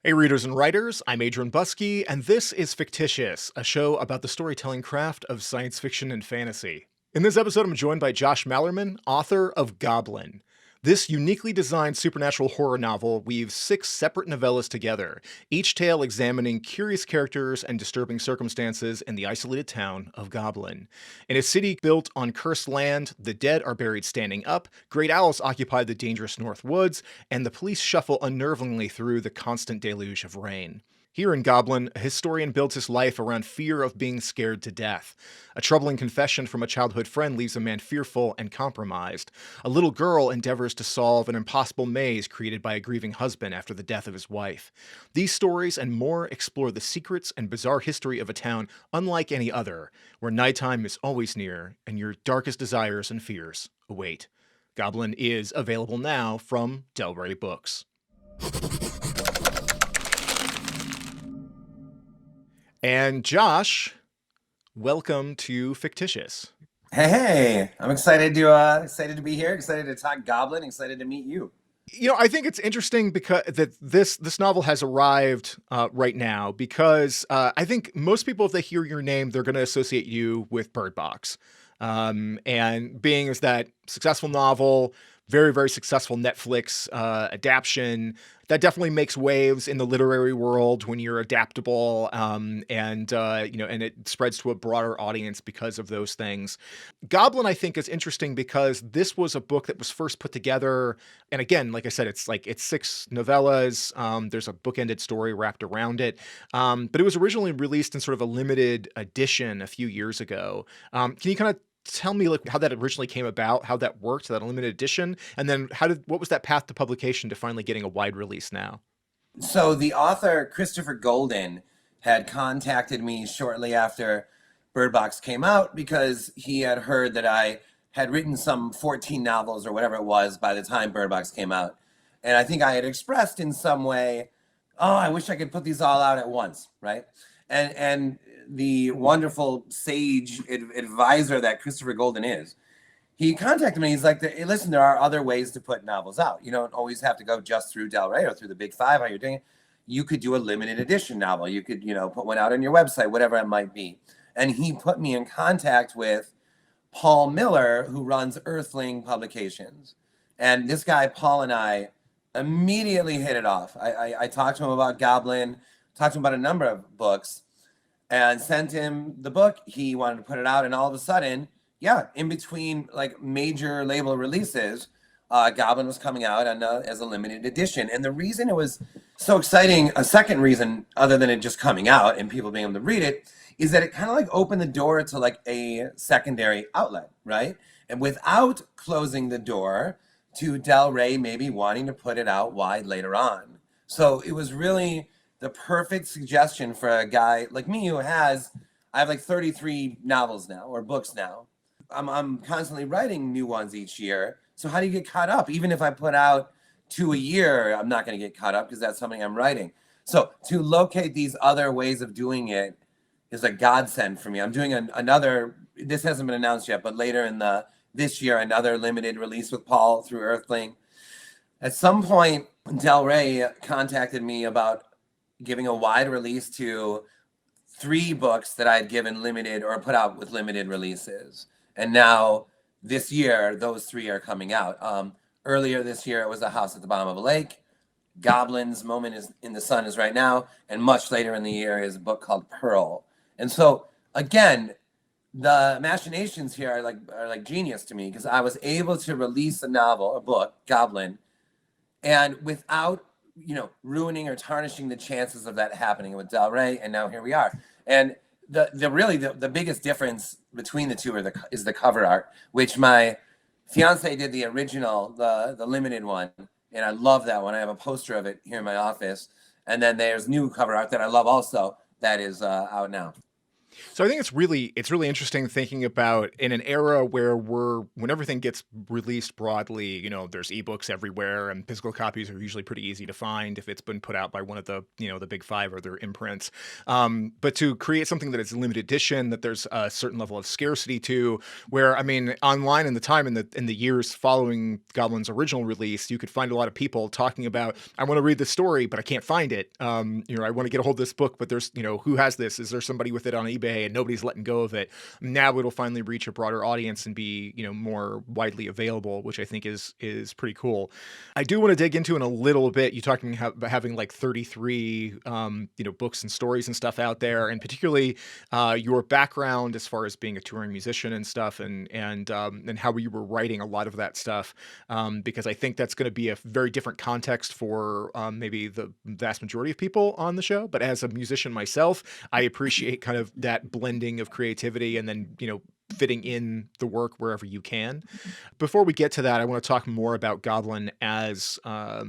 Hey, readers and writers, I'm Adrian Buskey, and this is Fictitious, a show about the storytelling craft of science fiction and fantasy. In this episode, I'm joined by Josh Malerman, author of Goblin. This uniquely designed supernatural horror novel weaves 6 separate novellas together, each tale examining curious characters and disturbing circumstances in the isolated town of Goblin. In a city built on cursed land, the dead are buried standing up, great owls occupy the dangerous north woods, and the police shuffle unnervingly through the constant deluge of rain. Here in Goblin, a historian builds his life around fear of being scared to death. A troubling confession from a childhood friend leaves a man fearful and compromised. A little girl endeavors to solve an impossible maze created by a grieving husband after the death of his wife. These stories and more explore the secrets and bizarre history of a town unlike any other, where nighttime is always near and your darkest desires and fears await. Goblin is available now from Rey Books. And Josh, welcome to Fictitious. Hey, I'm excited to be here, excited to talk Goblin, excited to meet you. I think it's interesting because that this novel has arrived right now because I think most people, if they hear your name, they're going to associate you with Bird Box, and being as that successful novel, very very successful Netflix adaptation. That definitely makes waves in the literary world when you're adaptable, and and it spreads to a broader audience because of those things. Goblin, I think, is interesting because this was a book that was first put together, and again, like I said, it's 6 novellas. There's a bookended story wrapped around it, but it was originally released in sort of a limited edition a few years ago. Can you kind of tell me like how that originally came about, how that worked, that limited edition, and then what was that path to publication to finally getting a wide release now? So the author Christopher Golden had contacted me shortly after Bird Box came out because he had heard that I had written some 14 novels or whatever it was by the time Bird Box came out. And I think I had expressed in some way, oh, I wish I could put these all out at once, right? And the wonderful sage advisor that Christopher Golden is, he contacted me. He's like, hey, listen, there are other ways to put novels out. You don't always have to go just through Del Rey or through the big five, how you're doing it. You could do a limited edition novel. You could, put one out on your website, whatever it might be. And he put me in contact with Paul Miller, who runs Earthling Publications. And this guy, Paul, and I immediately hit it off. I talked to him about Goblin, talked to him about a number of books, and sent him the book. He wanted to put it out, and all of a sudden, yeah, in between like major label releases, Goblin was coming out as a limited edition. And the reason it was so exciting, a second reason other than it just coming out and people being able to read it, is that it kind of like opened the door to like a secondary outlet, right? And without closing the door to Del Rey maybe wanting to put it out wide later on. So it was really the perfect suggestion for a guy like me who I have like 33 novels now or books now. I'm constantly writing new ones each year. So how do you get caught up? Even if I put out 2 a year, I'm not going to get caught up because that's something I'm writing. So to locate these other ways of doing it is a godsend for me. I'm doing another, this hasn't been announced yet, but later in this year, another limited release with Paul through Earthling. At some point, Del Rey contacted me about giving a wide release to 3 books that I'd given limited or put out with limited releases. And now this year, those 3 are coming out. Earlier this year, it was A House at the Bottom of a Lake. Goblin's Moment is in the Sun is right now. And much later in the year is a book called Pearl. And so, again, the machinations here are like genius to me because I was able to release a book, Goblin, and without ruining or tarnishing the chances of that happening with Del Rey. And now here we are. And the biggest difference between the two is the cover art, which my fiancée did the original, the limited one. And I love that one. I have a poster of it here in my office. And then there's new cover art that I love also that is out now. So I think it's really interesting thinking about in an era where when everything gets released broadly, there's ebooks everywhere and physical copies are usually pretty easy to find if it's been put out by one of the the big five or their imprints. But to create something that is limited edition, that there's a certain level of scarcity to, where I mean, online in the time in the years following Goblin's original release, you could find a lot of people talking about, I want to read this story, but I can't find it. I want to get a hold of this book, but there's who has this? Is there somebody with it on eBay? And nobody's letting go of it. Now it'll finally reach a broader audience and be more widely available, which I think is pretty cool. I do want to dig into in a little bit. You talking about having like 33 books and stories and stuff out there, and particularly your background as far as being a touring musician and stuff, and how you were writing a lot of that stuff, because I think that's going to be a very different context for maybe the vast majority of people on the show. But as a musician myself, I appreciate kind of that blending of creativity and then fitting in the work wherever you can. Before we get to that, I want to talk more about Goblin as a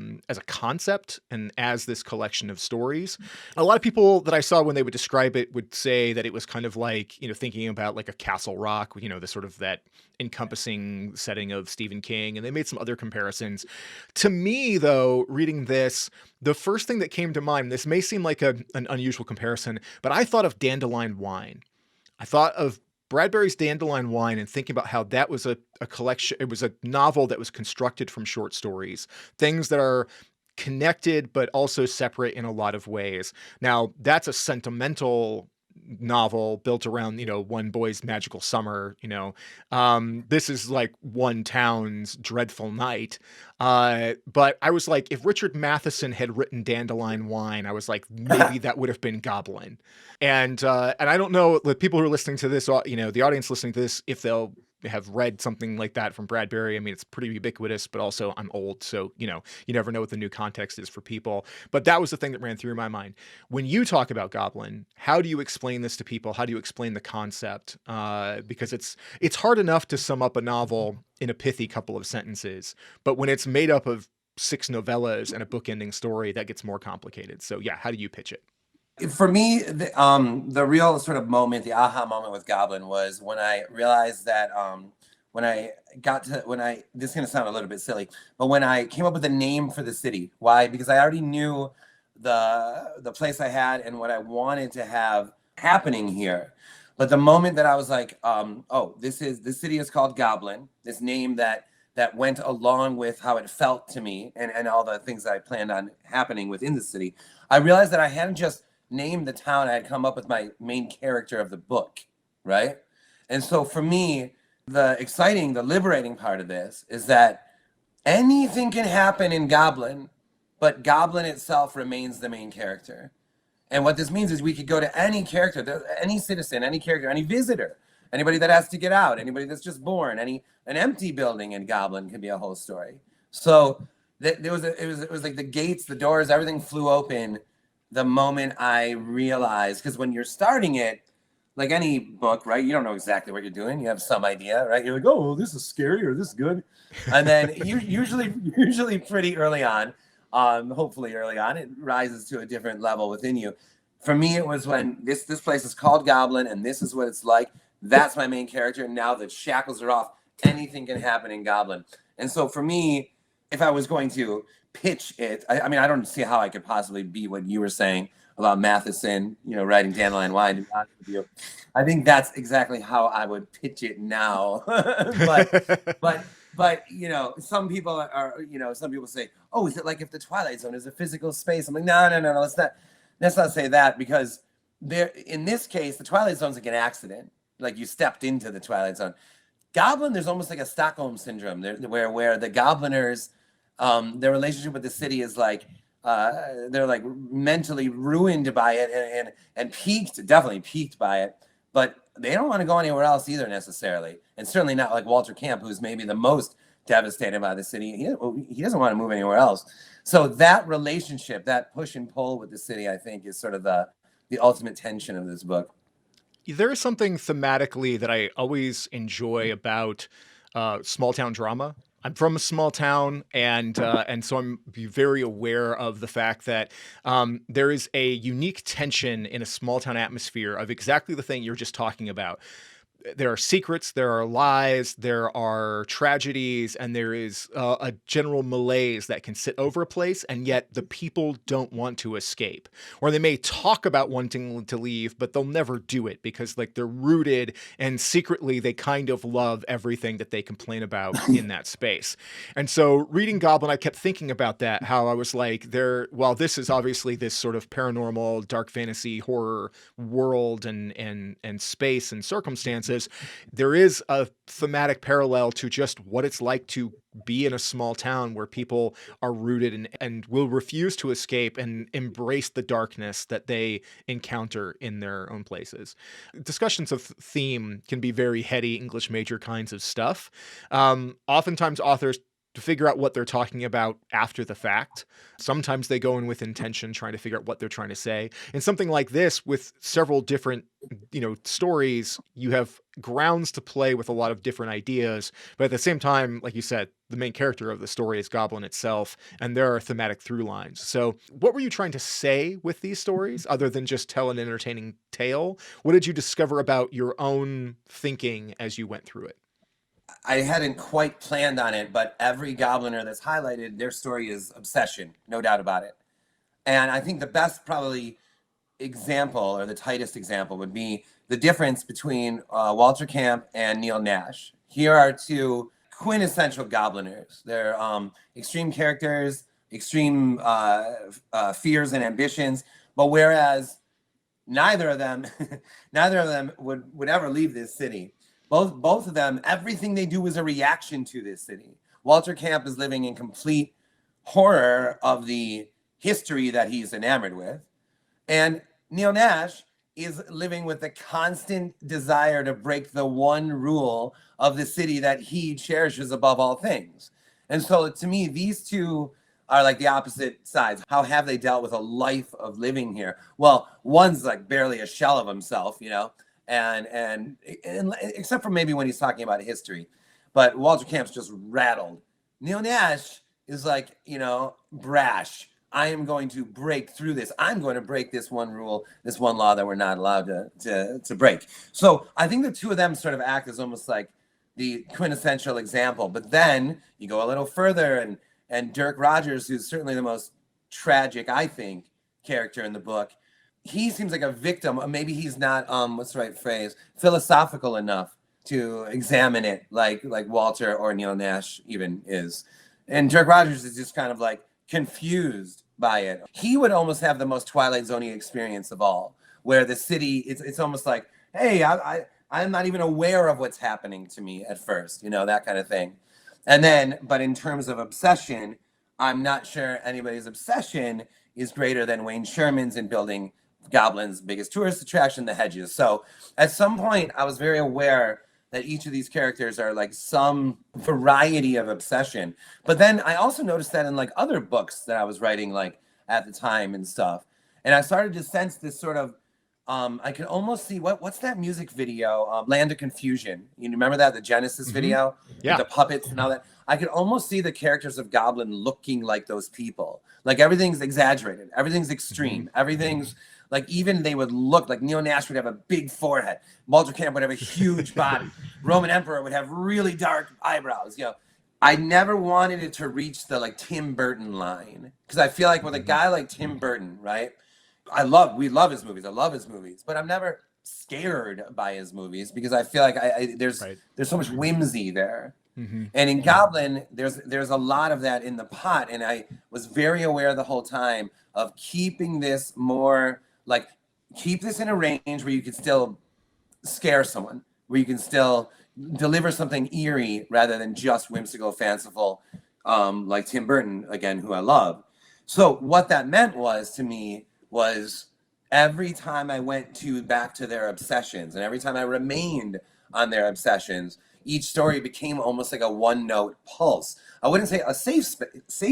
concept and as this collection of stories. A lot of people that I saw when they would describe it would say that it was kind of like, thinking about like a Castle Rock, the sort of that encompassing setting of Stephen King, and they made some other comparisons. To me, though, reading this, the first thing that came to mind, this may seem like an unusual comparison, but I thought of Dandelion Wine. I thought of Bradbury's Dandelion Wine and thinking about how that was a collection, it was a novel that was constructed from short stories, things that are connected but also separate in a lot of ways. Now, that's a sentimental novel built around one boy's magical summer. This is like one town's dreadful night. But I was like, if Richard Matheson had written Dandelion Wine, I was like, maybe that would have been Goblin. And I don't know, the people who are listening to this, the audience listening to this, if they'll have read something like that from Bradbury. I mean, it's pretty ubiquitous, but also I'm old, so you never know what the new context is for people. But that was the thing that ran through my mind when you talk about Goblin. How do you explain this to people? How do you explain the concept? Because it's hard enough to sum up a novel in a pithy couple of sentences, but when it's made up of 6 novellas and a book-ending story, that gets more complicated. So yeah, how do you pitch it? For me, the real sort of moment, the aha moment with Goblin was when I realized that this is going to sound a little bit silly, but when I came up with a name for the city. Why? Because I already knew the place I had and what I wanted to have happening here. But the moment that I was like, this city is called Goblin, this name that went along with how it felt to me and all the things that I planned on happening within the city, I realized that I hadn't just named the town, I had come up with my main character of the book, right? And so for me, the liberating part of this is that anything can happen in Goblin, but Goblin itself remains the main character. And what this means is we could go to any character, any citizen, any character, any visitor, anybody that has to get out, anybody that's just born, an empty building in Goblin can be a whole story. So it was like the gates, the doors, everything flew open the moment I realized, because when you're starting it, like any book, right, you don't know exactly what you're doing. You have some idea, right? You're like, oh, this is scary or this is good. And then usually pretty early on, hopefully early on, it rises to a different level within you. For me, it was when this place is called Goblin and this is what it's like. That's my main character. And now the shackles are off. Anything can happen in Goblin. And so for me, if I was going to pitch it, I mean, I don't see how I could possibly be what you were saying about Matheson, writing Dandelion Wine. I think that's exactly how I would pitch it now. but some people some people say, oh, is it like if the Twilight Zone is a physical space? I'm like, no, let's not say that, because in this case, the Twilight Zone's like an accident. Like you stepped into the Twilight Zone. Goblin, there's almost like a Stockholm syndrome where the Gobliners, their relationship with the city is like, they're like mentally ruined by it and definitely peaked by it, but they don't want to go anywhere else either necessarily. And certainly not like Walter Camp, who's maybe the most devastated by the city. He doesn't want to move anywhere else. So that relationship, that push and pull with the city, I think is sort of the ultimate tension of this book. There is something thematically that I always enjoy about small town drama, I'm from a small town, and so I'm very aware of the fact that there is a unique tension in a small town atmosphere of exactly the thing you're just talking about. There are secrets, there are lies, there are tragedies, and there is a general malaise that can sit over a place, and yet the people don't want to escape. Or they may talk about wanting to leave, but they'll never do it because like they're rooted and secretly they kind of love everything that they complain about in that space. And so reading Goblin, I kept thinking about that, how I was like, while this is obviously this sort of paranormal, dark fantasy, horror world and space and circumstances, there is a thematic parallel to just what it's like to be in a small town where people are rooted and will refuse to escape and embrace the darkness that they encounter in their own places. Discussions of theme can be very heady English major kinds of stuff. Oftentimes authors to figure out what they're talking about after the fact. Sometimes they go in with intention, trying to figure out what they're trying to say. In something like this, with several different, stories, you have grounds to play with a lot of different ideas. But at the same time, like you said, the main character of the story is Goblin itself, and there are thematic through lines. So what were you trying to say with these stories, other than just tell an entertaining tale? What did you discover about your own thinking as you went through it? I hadn't quite planned on it, but every Gobliner that's highlighted, their story is obsession, no doubt about it. And I think the best probably example, or the tightest example, would be the difference between Walter Camp and Neil Nash. Here are two quintessential Gobliners. They're extreme characters, extreme fears and ambitions, but whereas neither of them would ever leave this city. Both of them, everything they do is a reaction to this city. Walter Camp is living in complete horror of the history that he's enamored with. And Neil Nash is living with the constant desire to break the one rule of the city that he cherishes above all things. And so to me, these two are like the opposite sides. How have they dealt with a life of living here? Well, one's like barely a shell of himself, and except for maybe when he's talking about history, but Walter Camp's just rattled. Neil Nash is like, brash. I am going to break through this. I'm going to break this one rule, this one law that we're not allowed to break. So I think the two of them sort of act as almost like the quintessential example. But then you go a little further, and Dirk Rogers, who's certainly the most tragic, I think, character in the book, he seems like a victim. Maybe he's not, what's the right phrase, philosophical enough to examine it like Walter or Neil Nash even is. And Dirk Rogers is just kind of like confused by it. He would almost have the most Twilight Zone-y experience of all, where the city, it's almost like, hey, I'm not even aware of what's happening to me at first, that kind of thing. And then, but in terms of obsession, I'm not sure anybody's obsession is greater than Wayne Sherman's in building Goblin's biggest tourist attraction, the hedges. So at some point, I was very aware that each of these characters are like some variety of obsession. But then I also noticed that in like other books that I was writing like at the time and stuff. And I started to sense this sort of, I could almost see, what's that music video, Land of Confusion. You remember that, the Genesis video? Yeah. With the puppets and all that? I could almost see the characters of Goblin looking like those people. Like everything's exaggerated. Everything's extreme. Everything's like, even they would look like Neil Nash would have a big forehead. Walter Camp would have a huge body. Roman Emperor would have really dark eyebrows. I never wanted it to reach the like Tim Burton line, because I feel like with a guy like Tim Burton, right? We love his movies. I love his movies, but I'm never scared by his movies because I feel like there's so much whimsy there. Mm-hmm. And in Goblin, there's a lot of that in the pot, and I was very aware the whole time of keeping this more like, keep this in a range where you can still scare someone, where you can still deliver something eerie rather than just whimsical, fanciful, like Tim Burton, again, who I love. So what that meant to me was every time I went back to their obsessions, and every time I remained on their obsessions, each story became almost like a one-note pulse. I wouldn't say a safe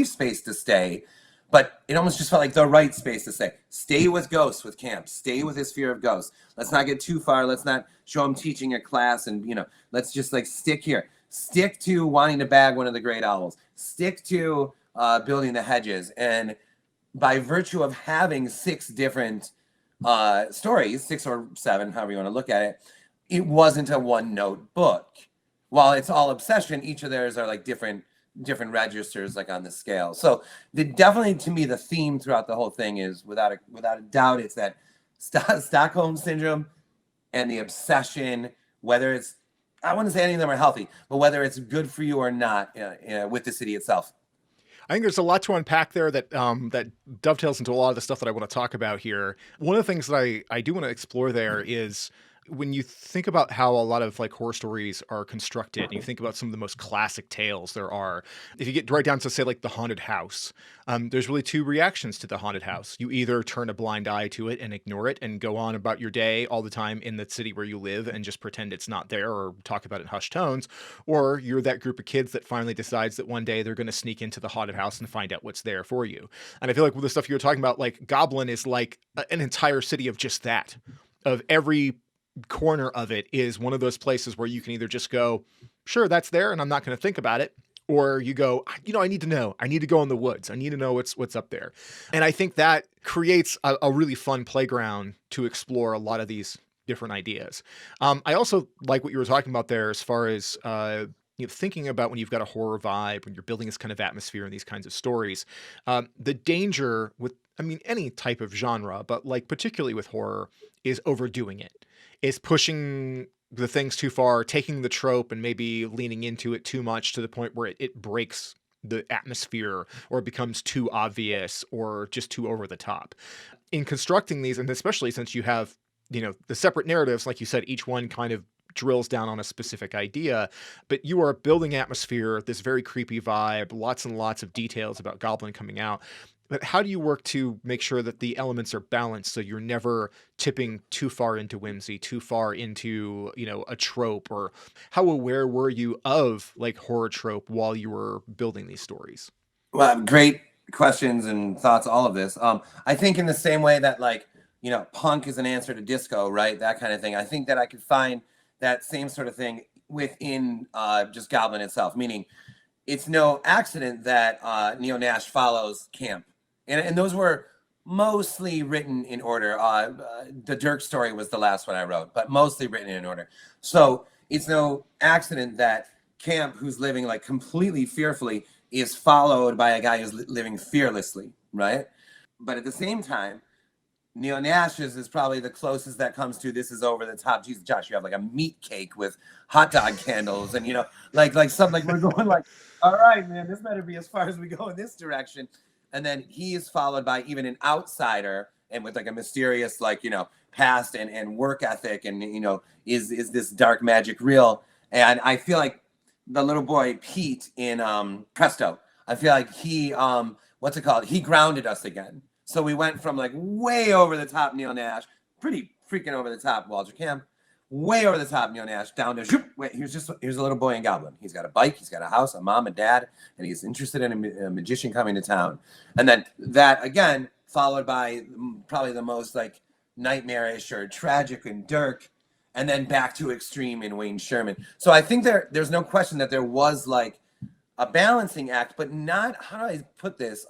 space to stay, but it almost just felt like the right space to say, stay with ghosts with Camp, stay with his fear of ghosts. Let's not get too far. Let's not show him teaching a class and, let's just like stick here. stick to wanting to bag one of the great owls, stick to building the hedges. And by virtue of having 6 different stories, 6 or 7, however you want to look at it, it wasn't a one-note book. While it's all obsession, each of theirs are like different registers, like on the scale. So definitely, to me, the theme throughout the whole thing is without a doubt, it's that Stockholm syndrome and the obsession, whether it's, I wouldn't say any of them are healthy, but whether it's good for you or not, with the city itself. I think there's a lot to unpack there that that dovetails into a lot of the stuff that I want to talk about here. One of the things that I do want to explore there is when you think about how a lot of like horror stories are constructed, and you think about some of the most classic tales there are, if you get right down to say like the haunted house, there's really 2 reactions to the haunted house. You either turn a blind eye to it and ignore it and go on about your day all the time in the city where you live and just pretend it's not there or talk about it in hushed tones, or you're that group of kids that finally decides that one day they're going to sneak into the haunted house and find out what's there for you. And I feel like with the stuff you were talking about, like Goblin is like an entire city of just that, of every corner of it is one of those places where you can either just go, sure, that's there and I'm not going to think about it, or you go, I need to know. I need to go in the woods. I need to know what's up there. And I think that creates a really fun playground to explore a lot of these different ideas. I also like what you were talking about there as far as thinking about when you've got a horror vibe, when you're building this kind of atmosphere in these kinds of stories, the danger with, any type of genre, but like particularly with horror, is overdoing it. Is pushing the things too far, taking the trope and maybe leaning into it too much to the point where it breaks the atmosphere or it becomes too obvious or just too over the top. In constructing these, and especially since you have, the separate narratives, like you said, each one kind of drills down on a specific idea, but you are building atmosphere, this very creepy vibe, lots and lots of details about Goblin coming out. But how do you work to make sure that the elements are balanced so you're never tipping too far into whimsy, too far into, a trope? Or how aware were you of like horror trope while you were building these stories? Well, great questions and thoughts, all of this. I think in the same way that like, punk is an answer to disco, right? That kind of thing. I think that I could find that same sort of thing within just Goblin itself, meaning it's no accident that Neil Nash follows camp. And those were mostly written in order. The Dirk story was the last one I wrote, but mostly written in order. So it's no accident that camp, who's living like completely fearfully, is followed by a guy who's living fearlessly, right? But at the same time, Neil Nash's is probably the closest that comes to this is over the top. Jesus, Josh, you have like a meat cake with hot dog candles and, like something like we're going like, all right, man, this better be as far as we go in this direction. And then he is followed by even an outsider and with like a mysterious, like, past and work ethic. And, is this dark magic real? And I feel like the little boy, Pete in Presto, I feel like he, what's it called? He grounded us again. So we went from like way over the top Neil Nash, pretty freaking over the top Walter Camp, way over the top Neil Nash, down to, wait, here's a little boy in Goblin. He's got a bike, he's got a house, a mom and dad, and he's interested in a magician coming to town. And then that again, followed by probably the most like nightmarish or tragic in Dirk, and then back to extreme in Wayne Sherman. So I think there's no question that there was like a balancing act, but not, how do I put this?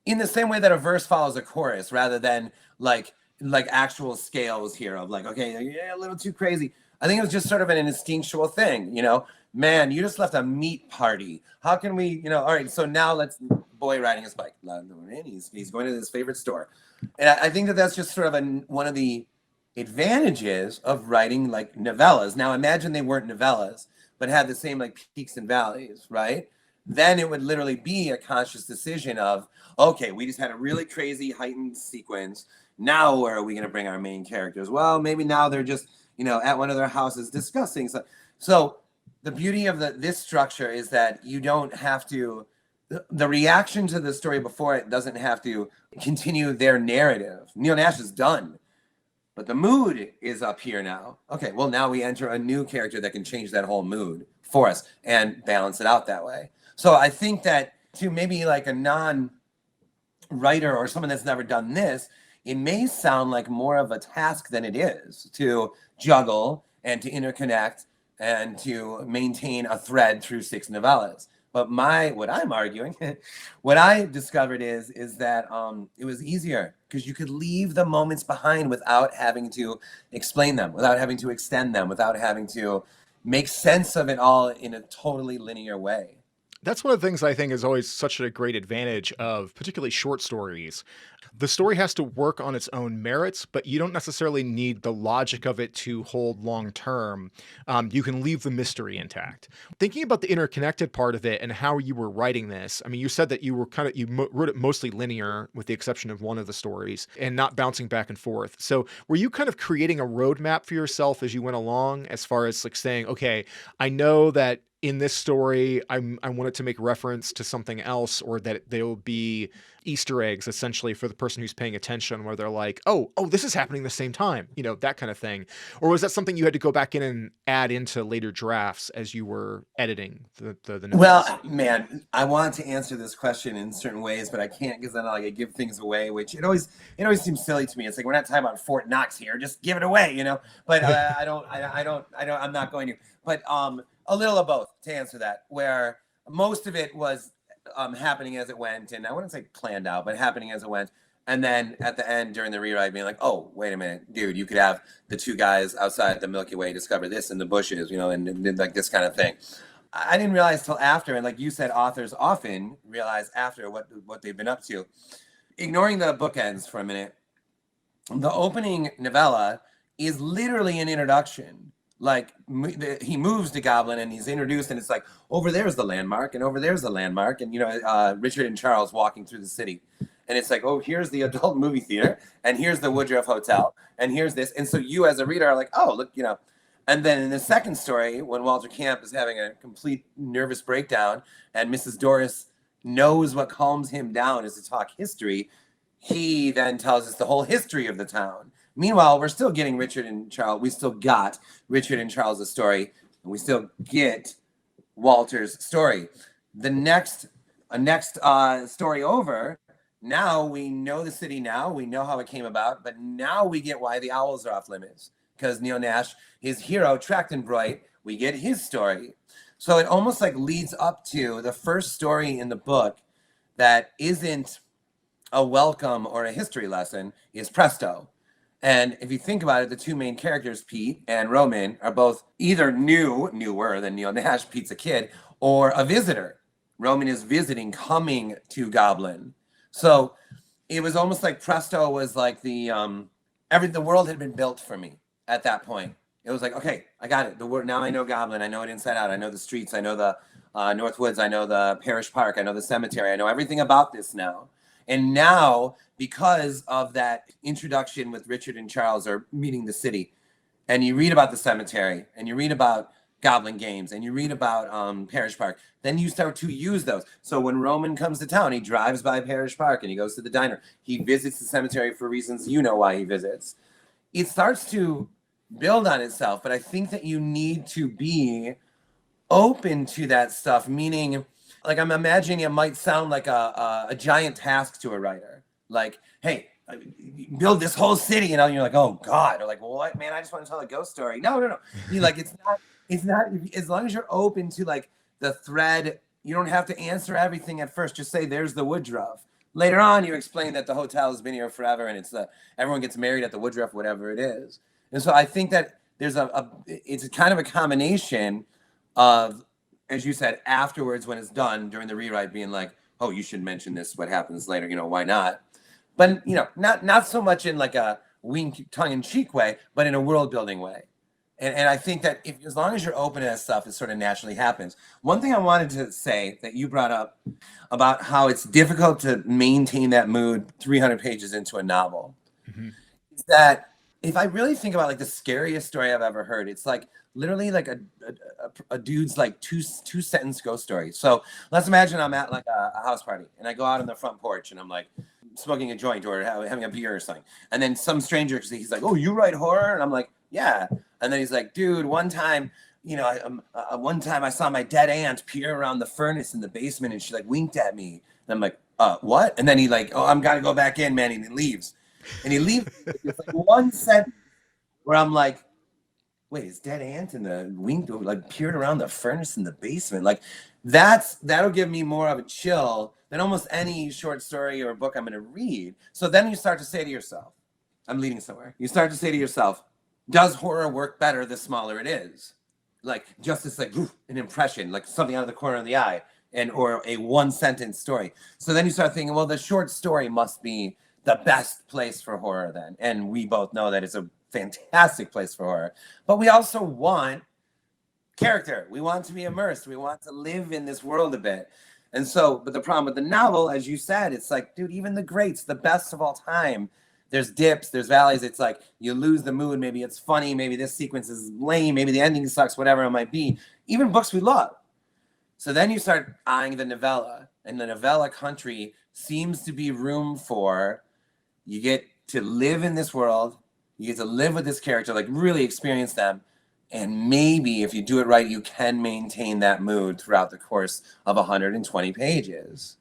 In the same way that a verse follows a chorus rather than like actual scales here of like, okay, yeah, a little too crazy. I think it was just sort of an instinctual thing, man, you just left a meat party. How can we, all right, so now let's, boy riding his bike. He's going to his favorite store. And I think that's just sort of one of the advantages of writing like novellas. Now imagine they weren't novellas, but had the same like peaks and valleys, right? Then it would literally be a conscious decision of, okay, we just had a really crazy heightened sequence. Now where are we going to bring our main characters? Well, maybe now they're just, at one of their houses discussing. So the beauty of this structure is that you don't have to, the reaction to the story before it doesn't have to continue their narrative. Neil Nash is done, but the mood is up here now. Okay, well, now we enter a new character that can change that whole mood for us and balance it out that way. So I think that to maybe like a non-writer or someone that's never done this, it may sound like more of a task than it is to juggle and to interconnect and to maintain a thread through 6 novellas. But what I'm arguing, what I discovered is that it was easier because you could leave the moments behind without having to explain them, without having to extend them, without having to make sense of it all in a totally linear way. That's one of the things I think is always such a great advantage of particularly short stories. The story has to work on its own merits, but you don't necessarily need the logic of it to hold long term. You can leave the mystery intact. Thinking about the interconnected part of it and how you were writing this, I mean, you said that you were wrote it mostly linear with the exception of one of the stories and not bouncing back and forth. So were you kind of creating a roadmap for yourself as you went along as far as like saying, okay, I know that in this story, I wanted to make reference to something else, or that there will be Easter eggs essentially for the person who's paying attention, where they're like, oh, this is happening at the same time, that kind of thing. Or was that something you had to go back in and add into later drafts as you were editing the novellas? Well, man, I wanted to answer this question in certain ways, but I can't because then I give things away, which it always seems silly to me. It's like, we're not talking about Fort Knox here, just give it away, But I'm not going to. But a little of both to answer that, where most of it was happening as it went, and I wouldn't say planned out, but happening as it went. And then at the end during the rewrite being like, oh, wait a minute, dude, you could have the 2 guys outside the Milky Way discover this in the bushes, and like this kind of thing. I didn't realize till after, and like you said, authors often realize after what they've been up to. Ignoring the bookends for a minute, the opening novella is literally an introduction. Like he moves to Goblin and he's introduced, and it's like, over there's the landmark, and over there's the landmark, and Richard and Charles walking through the city, and it's like, oh, here's the adult movie theater, and here's the Woodruff Hotel, and here's this, and so you as a reader are like, oh, look, and then in the second story, when Walter Camp is having a complete nervous breakdown, and Mrs. Doris knows what calms him down is to talk history, he then tells us the whole history of the town. Meanwhile, we're still getting Richard and Charles. We still got Richard and Charles' story, and we still get Walter's story. The next story over, now we know the city now. We know how it came about, but now we get why the owls are off limits. Because Neil Nash, his hero, Trachtenbreut, we get his story. So it almost like leads up to the first story in the book that isn't a welcome or a history lesson is Presto. And if you think about it, the 2 main characters, Pete and Roman, are both either newer than Neil Nash, Pete's a kid, or a visitor. Roman is visiting, coming to Goblin. So it was almost like Presto was like the world had been built for me at that point. It was like, okay, I got it. Now I know Goblin. I know it inside out. I know the streets. I know the North Woods. I know the parish park. I know the cemetery. I know everything about this now. And now, because of that introduction with Richard and Charles are meeting the city, and you read about the cemetery, and you read about Goblin games, and you read about Parish Park, then you start to use those. So when Roman comes to town, he drives by Parish Park, and he goes to the diner. He visits the cemetery for reasons you know why he visits. It starts to build on itself, but I think that you need to be open to that stuff, meaning... like, I'm imagining it might sound like a giant task to a writer. Like, hey, build this whole city, and you're like, oh God, or like, well, what, man? I just want to tell a ghost story. No. You're like, it's not. As long as you're open to like the thread, you don't have to answer everything at first. Just say, there's the Woodruff. Later on, you explain that the hotel has been here forever, and everyone gets married at the Woodruff, whatever it is. And so I think that there's it's kind of a combination of, as you said, afterwards when it's done during the rewrite being like, oh, you should mention this, what happens later, why not? But, not so much in like a wink, tongue-in-cheek way, but in a world-building way. And I think that as long as you're open to that stuff, it sort of naturally happens. One thing I wanted to say that you brought up about how it's difficult to maintain that mood 300 pages into a novel, is that if I really think about like the scariest story I've ever heard, it's like literally like a dude's like two sentence ghost story. So let's imagine I'm at like a house party and I go out on the front porch and I'm like smoking a joint or having a beer or something. And then some stranger, he's like, oh, you write horror? And I'm like, yeah. And then he's like, dude, one time I saw my dead aunt peer around the furnace in the basement and she like winked at me. And I'm like, what? And then he like, oh, I'm gotta go back in, man. And he leaves. And he leaves. It's like one sentence where I'm like, wait, is dead ant in the wing, like peered around the furnace in the basement? Like that'll give me more of a chill than almost any short story or book I'm going to read. So then you start to say to yourself, I'm leading somewhere. You start to say to yourself, does horror work better the smaller it is? Like just this like an impression, like something out of the corner of the eye, or a one sentence story. So then you start thinking, well, the short story must be the best place for horror then. And we both know that it's a fantastic place for horror. But we also want character. We want to be immersed. We want to live in this world a bit. And so, but the problem with the novel, as you said, it's like, dude, even the greats, the best of all time, there's dips, there's valleys. It's like you lose the mood. Maybe it's funny. Maybe this sequence is lame. Maybe the ending sucks, whatever it might be. Even books we love. So then you start eyeing the novella, and the novella country seems to be room for, you get to live in this world. You get to live with this character, like really experience them. And maybe if you do it right, you can maintain that mood throughout the course of 120 pages.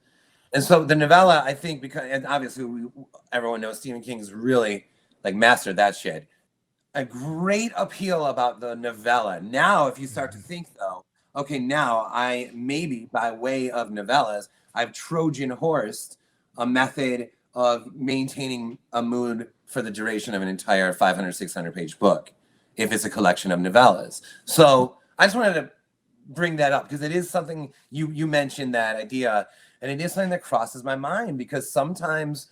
And so the novella, I think, because, and obviously everyone knows Stephen King's really like mastered that shit. A great appeal about the novella. Now, if you start to think though, okay, now I maybe by way of novellas, I've Trojan horsed a method of maintaining a mood for the duration of an entire 500, 600 page book, if it's a collection of novellas. So I just wanted to bring that up because it is something you mentioned that idea, and it is something that crosses my mind because sometimes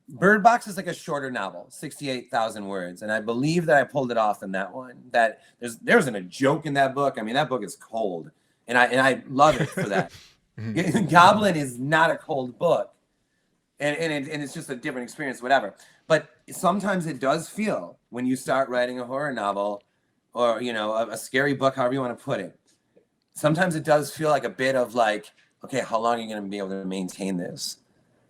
Bird Box is like a shorter novel, 68,000 words, and I believe that I pulled it off in that one. That there wasn't a joke in that book. I mean, that book is cold, and I love it for that. Goblin is not a cold book, and it's just a different experience, whatever. But sometimes it does feel when you start writing a horror novel, or a scary book, however you want to put it. Sometimes it does feel like a bit of like, okay, how long are you going to be able to maintain this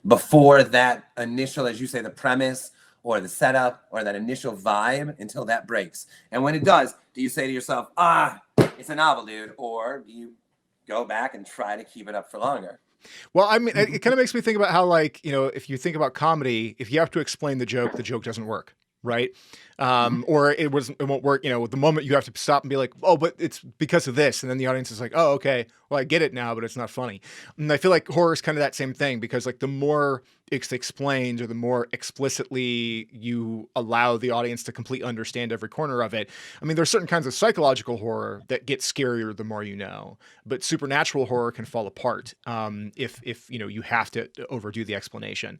before that initial, as you say, the premise or the setup or that initial vibe until that breaks? And when it does, do you say to yourself, it's a novel, dude, or do you go back and try to keep it up for longer? Well, I mean, it kind of makes me think about how, like, if you think about comedy, if you have to explain the joke doesn't work, right? Or it won't work. The moment you have to stop and be like, oh, but it's because of this, and then the audience is like, oh, okay, well, I get it now, but it's not funny. And I feel like horror is kind of that same thing because, like, the more it's explained or the more explicitly you allow the audience to completely understand every corner of it. I mean, there's certain kinds of psychological horror that get scarier the more you know, but supernatural horror can fall apart if you have to overdo the explanation.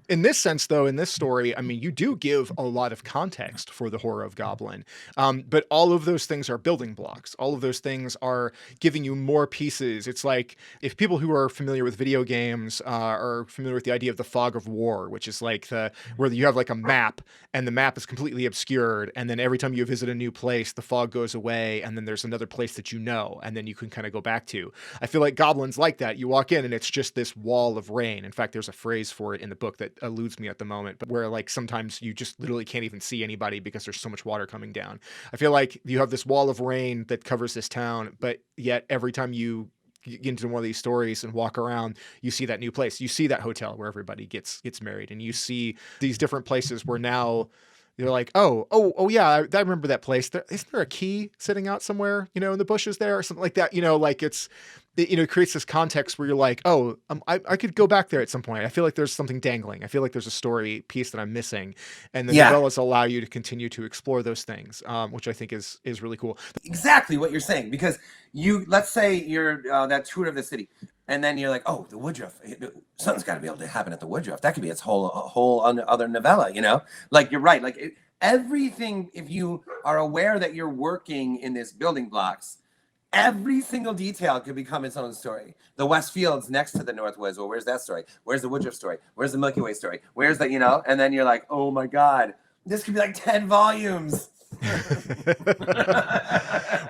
In this sense, though, in this story, I mean, you do give a lot of context for the horror of Goblin, but all of those things are building blocks. All of those things are giving you more pieces. It's like if people who are familiar with video games are familiar with the idea of the fog of war, which is like where you have like a map and the map is completely obscured, and then every time you visit a new place, the fog goes away, and then there's another place that and then you can kind of go back to. I feel like Goblin's like that. You walk in and it's just this wall of rain. In fact, there's a phrase for it in the book that eludes me at the moment, but where like sometimes you just literally can't even see anybody because there's so much water coming down. I feel like you have this wall of rain that covers this town, but yet every time you get into one of these stories and walk around, you see that new place. You see that hotel where everybody gets married, and you see these different places where now you're like, oh yeah, I remember that place. Isn't there a key sitting out somewhere, in the bushes there or something like that? Like it creates this context where you're like, I could go back there at some point. I feel like there's something dangling. I feel like there's a story piece that I'm missing, and the novellas allow you to continue to explore those things, which I think is really cool. Exactly what you're saying, because let's say you're that tour of the city, and then you're like, oh, the Woodruff, something's got to be able to happen at the Woodruff. That could be its whole other novella, Like, you're right. Like, everything, if you are aware that you're working in this building blocks, every single detail could become its own story. The West Fields next to the Northwoods, well, where's that story? Where's the Woodruff story? Where's the Milky Way story? Where's the, and then you're like, oh my God, this could be like 10 volumes.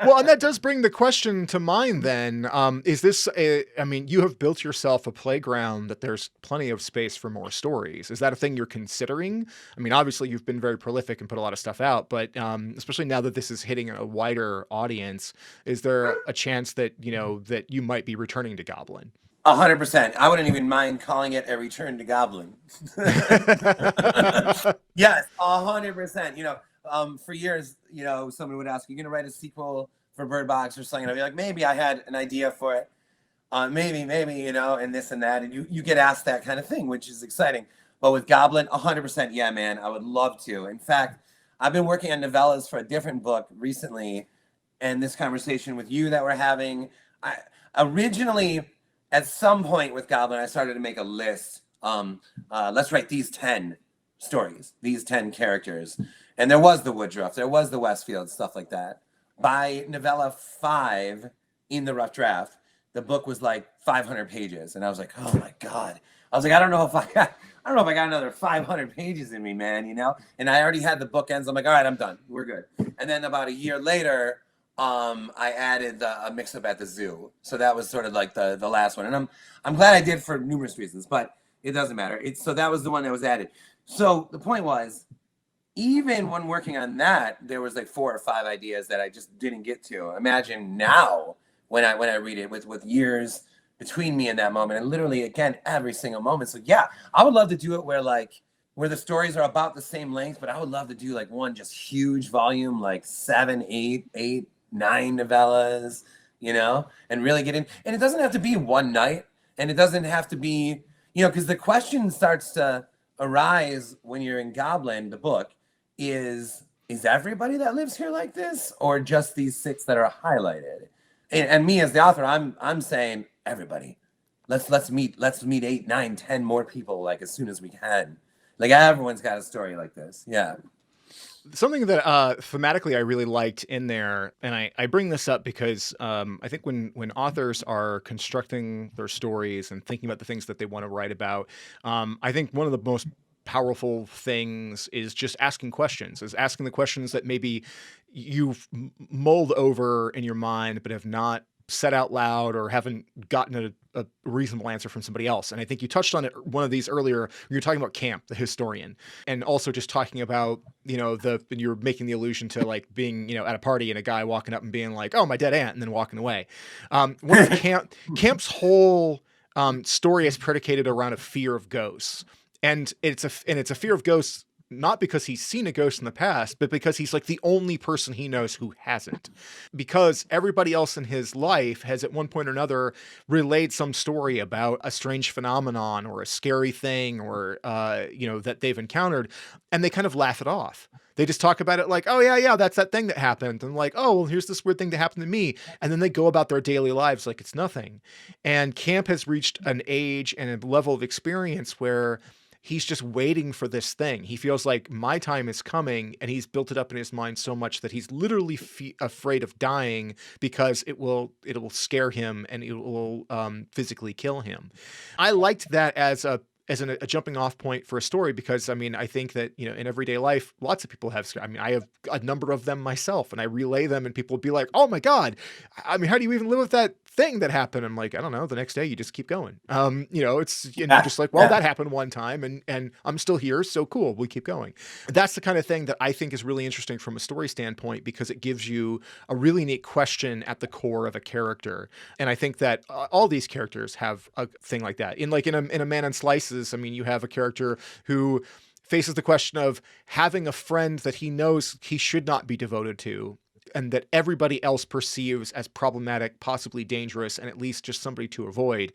Well, and that does bring the question to mind then, is this you have built yourself a playground that there's plenty of space for more stories. Is that a thing you're considering? I mean, obviously you've been very prolific and put a lot of stuff out, but especially now that this is hitting a wider audience, is there a chance that, that you might be returning to Goblin? 100%. I wouldn't even mind calling it a return to Goblin. Yes, 100%. For years, someone would ask, "You gonna write a sequel for Bird Box or something?" And I'd be like, "Maybe I had an idea for it. Maybe, and this and that." And you get asked that kind of thing, which is exciting. But with Goblin, 100%, yeah, man, I would love to. In fact, I've been working on novellas for a different book recently, and this conversation with you that we're having, I originally, at some point with Goblin, I started to make a list. Let's write these 10 stories, these 10 characters. And there was the Woodruff, there was the Westfield, stuff like that. By novella 5 in the rough draft, the book was like 500 pages. And I was like, oh my God. I was like, I don't know if I got another 500 pages in me, man, And I already had the bookends. I'm like, all right, I'm done. We're good. And then about a year later, I added a mix-up at the zoo. So that was sort of like the last one. And I'm glad I did for numerous reasons, but it doesn't matter. So that was the one that was added. So the point was, even when working on that, there was like 4 or 5 ideas that I just didn't get to. Imagine now when I read it with years between me and that moment, and literally again every single moment. So yeah, I would love to do it where the stories are about the same length, but I would love to do like one just huge volume, like 7, 8, 9 novellas, and really get in. And it doesn't have to be one night, and it doesn't have to be, because the question starts to arise when you're in Goblin, the book, is everybody that lives here like this, or just these 6 that are highlighted? And me as the author, I'm saying everybody. Let's meet 8, 9, 10 more people like as soon as we can. Like everyone's got a story like this. Yeah. Something that thematically I really liked in there, and I bring this up because I think when authors are constructing their stories and thinking about the things that they want to write about, I think one of the most powerful things is just asking the questions that maybe you've mulled over in your mind but have not said out loud or haven't gotten a reasonable answer from somebody else. And I think you touched on it, one of these earlier. You're talking about Camp, the historian, and also just talking about, you're making the allusion to like being, at a party and a guy walking up and being like, "Oh, my dead aunt," and then walking away. One of Camp's whole story is predicated around a fear of ghosts. And it's a fear of ghosts, not because he's seen a ghost in the past, but because he's like the only person he knows who hasn't. Because everybody else in his life has at one point or another relayed some story about a strange phenomenon or a scary thing or, that they've encountered, and they kind of laugh it off. They just talk about it like, "Oh yeah, that's that thing that happened." And like, "Oh, well, here's this weird thing that happened to me." And then they go about their daily lives like it's nothing. And Camp has reached an age and a level of experience where he's just waiting for this thing. He feels like my time is coming, and he's built it up in his mind so much that he's literally afraid of dying because it will scare him and it will physically kill him. I liked that as a jumping off point for a story because, I think that, in everyday life, lots of people have, I have a number of them myself, and I relay them and people will be like, "Oh my God, how do you even live with that thing that happened?" I'm like, "I don't know. The next day you just keep going." It's, you're just like, "Well, that happened one time and I'm still here. So cool. We keep going." That's the kind of thing that I think is really interesting from a story standpoint because it gives you a really neat question at the core of a character. And I think that all these characters have a thing like that. In a Man in Slices, you have a character who faces the question of having a friend that he knows he should not be devoted to, and that everybody else perceives as problematic, possibly dangerous, and at least just somebody to avoid.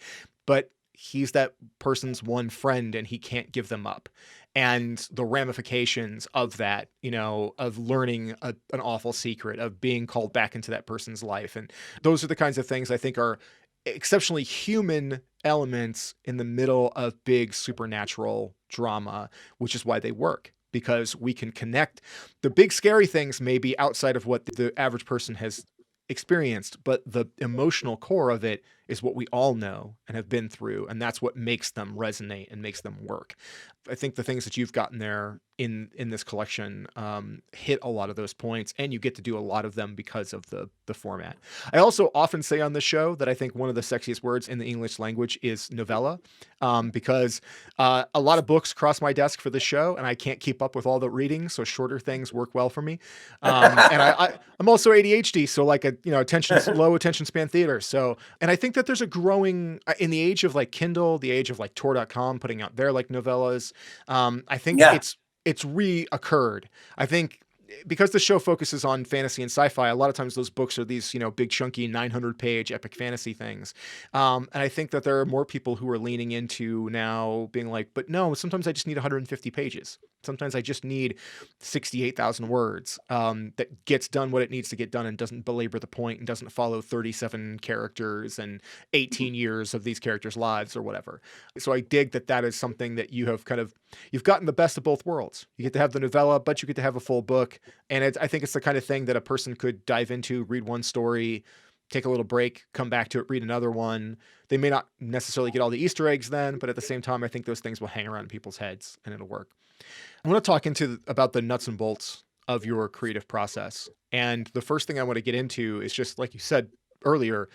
But he's that person's one friend and he can't give them up. And the ramifications of that, of learning an awful secret, of being called back into that person's life. And those are the kinds of things I think are exceptionally human elements in the middle of big supernatural drama, which is why they work, because we can connect. The big scary things may be outside of what the average person has experienced, but the emotional core of it is what we all know and have been through, and that's what makes them resonate and makes them work. I think the things that you've gotten there in this collection hit a lot of those points, and you get to do a lot of them because of the format. I also often say on this show that I think one of the sexiest words in the English language is novella, because a lot of books cross my desk for the show, and I can't keep up with all the reading, so shorter things work well for me. And I'm also ADHD, so like low attention span theater. So, and I think that there's a growing in the age of like Kindle, the age of like Tor.com putting out their like novellas. I think it's reoccurred. I think because the show focuses on fantasy and sci-fi, a lot of times those books are these, big chunky 900-page epic fantasy things. And I think that there are more people who are leaning into now being like, but no, sometimes I just need 150 pages. Sometimes I just need 68,000 words that gets done what it needs to get done and doesn't belabor the point and doesn't follow 37 characters and 18 years of these characters' lives or whatever. So I dig that is something that you have you've gotten the best of both worlds. You get to have the novella, but you get to have a full book. And I think it's the kind of thing that a person could dive into, read one story, take a little break, come back to it, read another one. They may not necessarily get all the Easter eggs then, but at the same time, I think those things will hang around in people's heads and it'll work. I want to talk about the nuts and bolts of your creative process. And the first thing I want to get into is just like you said earlier,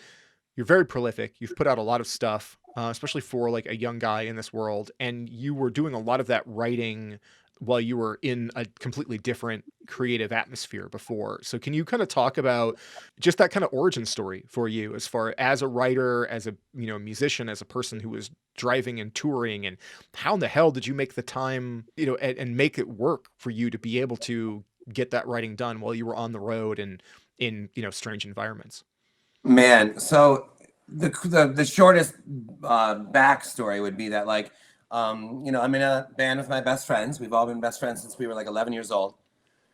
you're very prolific. You've put out a lot of stuff, especially for like a young guy in this world. And you were doing a lot of that writing while you were in a completely different creative atmosphere before. So can you kind of talk about just that kind of origin story for you as far as a writer, as a, musician, as a person who was driving and touring, and how in the hell did you make the time, and make it work for you to be able to get that writing done while you were on the road and in, strange environments? Man, so the shortest backstory would be that I'm in a band with my best friends. We've all been best friends since we were like 11 years old.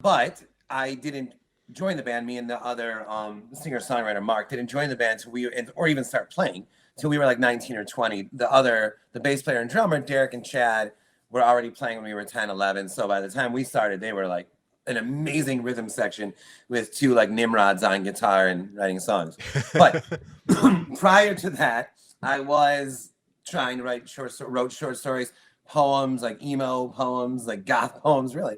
But I didn't join the band. Me and the other singer-songwriter, Mark, didn't join the band or even start playing till we were like 19 or 20. The bass player and drummer, Derek and Chad, were already playing when we were 10, 11. So by the time we started, they were like an amazing rhythm section with two like Nimrods on guitar and writing songs. But prior to that, I was trying to write wrote short stories, poems, like emo poems, like goth poems, really,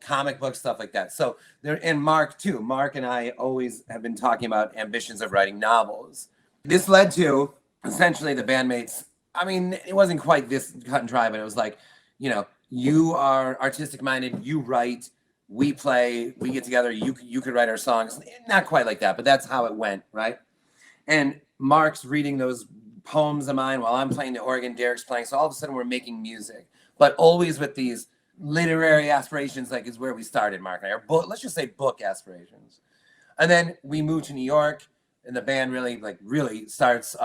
comic book stuff like that. So and Mark too. Mark and I always have been talking about ambitions of writing novels. This led to essentially the bandmates. I mean, it wasn't quite this cut and dry, but it was like, you are artistic minded, you write, we play, we get together, you could write our songs. Not quite like that, but that's how it went, right? And Mark's reading those poems of mine while I'm playing the organ, Derek's playing. So all of a sudden we're making music, but always with these literary aspirations, like is where we started, Mark and I, or let's just say book aspirations. And then we moved to New York and the band really starts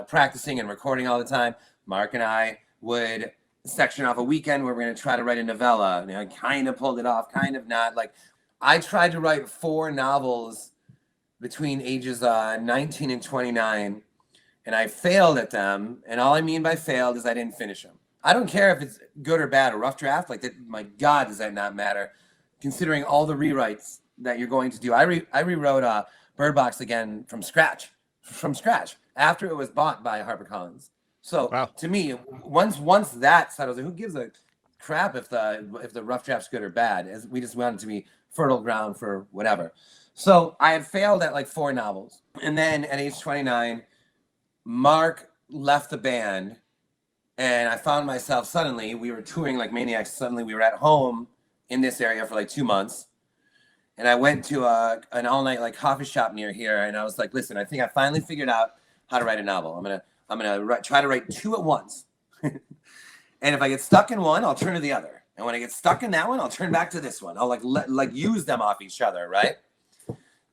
practicing and recording all the time. Mark and I would section off a weekend where we're going to try to write a novella. And I kind of pulled it off, kind of not. Like I tried to write 4 novels between ages 19 and 29. And I failed at them. And all I mean by failed is I didn't finish them. I don't care if it's good or bad, a rough draft. Like that, my God, does that not matter? Considering all the rewrites that you're going to do. I rewrote Bird Box again from scratch, after it was bought by HarperCollins. So wow. To me, once that settles, who gives a crap if the rough draft's good or bad? As we just want it to be fertile ground for whatever. So I had failed at like 4 novels. And then at age 29, Mark left the band and I found myself suddenly, we were touring like maniacs. Suddenly we were at home in this area for like 2 months. And I went to an all night like coffee shop near here. And I was like, listen, I think I finally figured out how to write a novel. I'm going to try to write 2 at once. And if I get stuck in one, I'll turn to the other. And when I get stuck in that one, I'll turn back to this one. I'll like use them off each other. Right.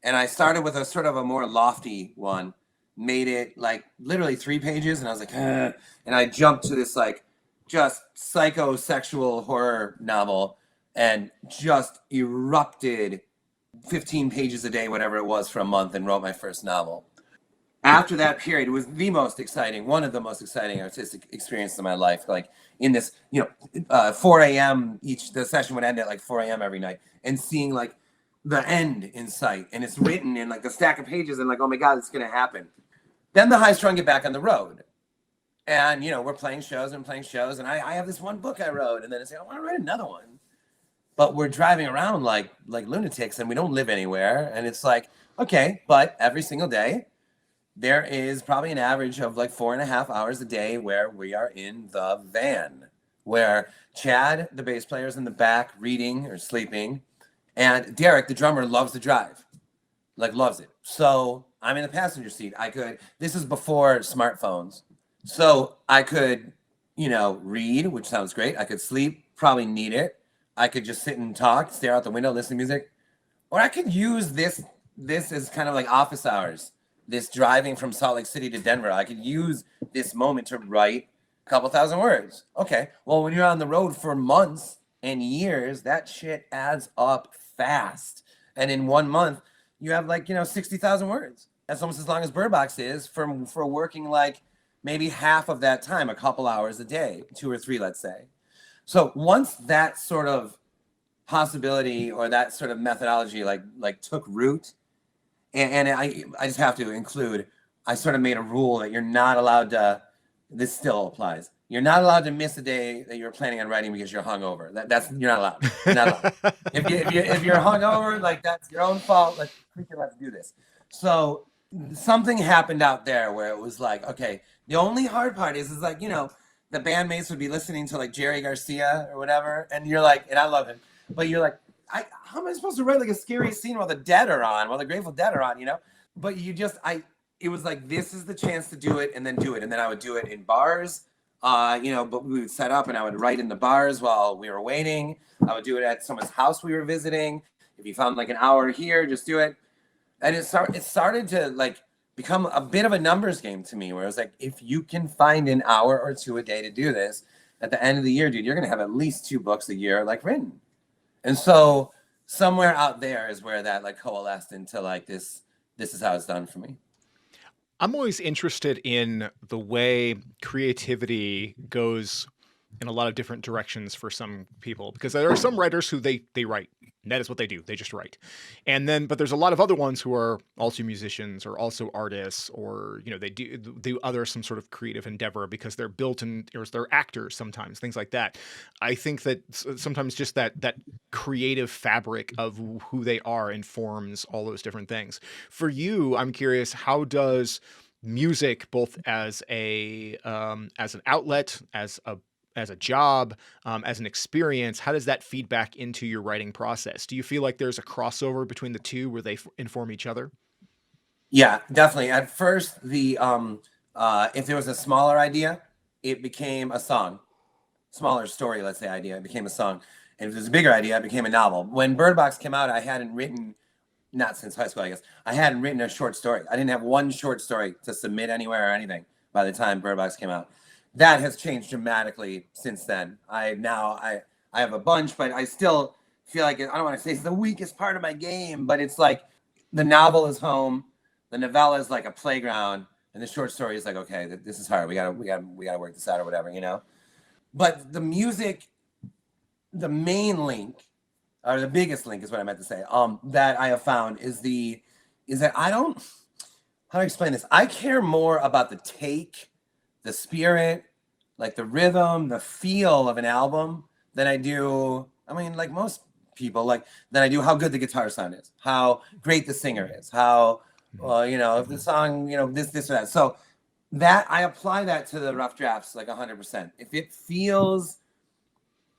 And I started with a sort of a more lofty one. Made it like literally 3 pages, and I was like, and I jumped to this like just psychosexual horror novel and just erupted 15 pages a day, whatever it was, for a month, and wrote my first novel. After that period, it was one of the most exciting artistic experiences of my life. Like in this, 4 a.m. the session would end at like 4 a.m. every night, and seeing like the end in sight, and it's written in like the stack of pages, and like, oh my God, it's gonna happen. Then the High Strung get back on the road. And, we're playing shows, and I have this one book I wrote, and then I say, I want to write another one. But we're driving around like lunatics, and we don't live anywhere. And it's like, okay, but every single day, there is probably an average of like 4.5 hours a day where we are in the van, where Chad, the bass player, is in the back reading or sleeping. And Derek, the drummer, loves to drive, loves it. So I'm in the passenger seat. This is before smartphones. So I could, read, which sounds great. I could sleep, probably need it. I could just sit and talk, stare out the window, listen to music, or I could use this as kind of like office hours. This driving from Salt Lake City to Denver, I could use this moment to write a couple thousand words. Okay, well, when you're on the road for months and years, that shit adds up fast. And in 1 month, you have like 60,000 words. That's almost as long as Bird Box is for working like maybe half of that time, a couple hours a day, 2 or 3, let's say. So once that sort of possibility or that sort of methodology like took root, and I just have to include, I sort of made a rule that you're not allowed to, this still applies, you're not allowed to miss a day that you're planning on writing because you're hungover. That's you're not allowed. You're not allowed. if you're hungover, like that's your own fault. Let's do this. So something happened out there where it was like, okay, the only hard part is like, the bandmates would be listening to like Jerry Garcia or whatever, and you're like, and I love him, but you're like, how am I supposed to write like a scary scene while the Dead are on, while the Grateful Dead are on, But it was like, this is the chance to do it, and then do it, and then I would do it in bars, but we would set up, and I would write in the bars while we were waiting. I would do it at someone's house we were visiting. If you found like an hour here, just do it, and it started to like become a bit of a numbers game to me, where it was like, if you can find an hour or 2 a day to do this, at the end of the year, dude, you're gonna have at least 2 books a year like written. And so somewhere out there is where that like coalesced into like this is how it's done for me. I'm always interested in the way creativity goes in a lot of different directions for some people, because there are some writers who they write. And that is what they do. They just write. But there's a lot of other ones who are also musicians or also artists, or, they do other some sort of creative endeavor because they're built in, or they're actors sometimes, things like that. I think that sometimes just that creative fabric of who they are informs all those different things. For you, I'm curious, how does music, both as an outlet, as a job, as an experience, how does that feed back into your writing process? Do you feel like there's a crossover between the two where they inform each other? Yeah, definitely. At first, if there was a smaller idea, it became a song. Smaller story, let's say, idea, it became a song. And if there's a bigger idea, it became a novel. When Bird Box came out, I hadn't written, not since high school, I guess, I hadn't written a short story. I didn't have one short story to submit anywhere or anything by the time Bird Box came out. That has changed dramatically since then. I have a bunch, but I still feel like I don't want to say it's the weakest part of my game, but it's like the novel is home, the novella is like a playground, and the short story is like, okay, this is hard. We gotta work this out or whatever, But the music, the main link, or the biggest link is what I meant to say, that I have found is that I don't, how do I explain this? I care more about the take, the spirit, like the rhythm, the feel of an album than I do, like most people, than I do how good the guitar sound is, how great the singer is, how, if the song, this or that. So that I apply that to the rough drafts like 100%. If it feels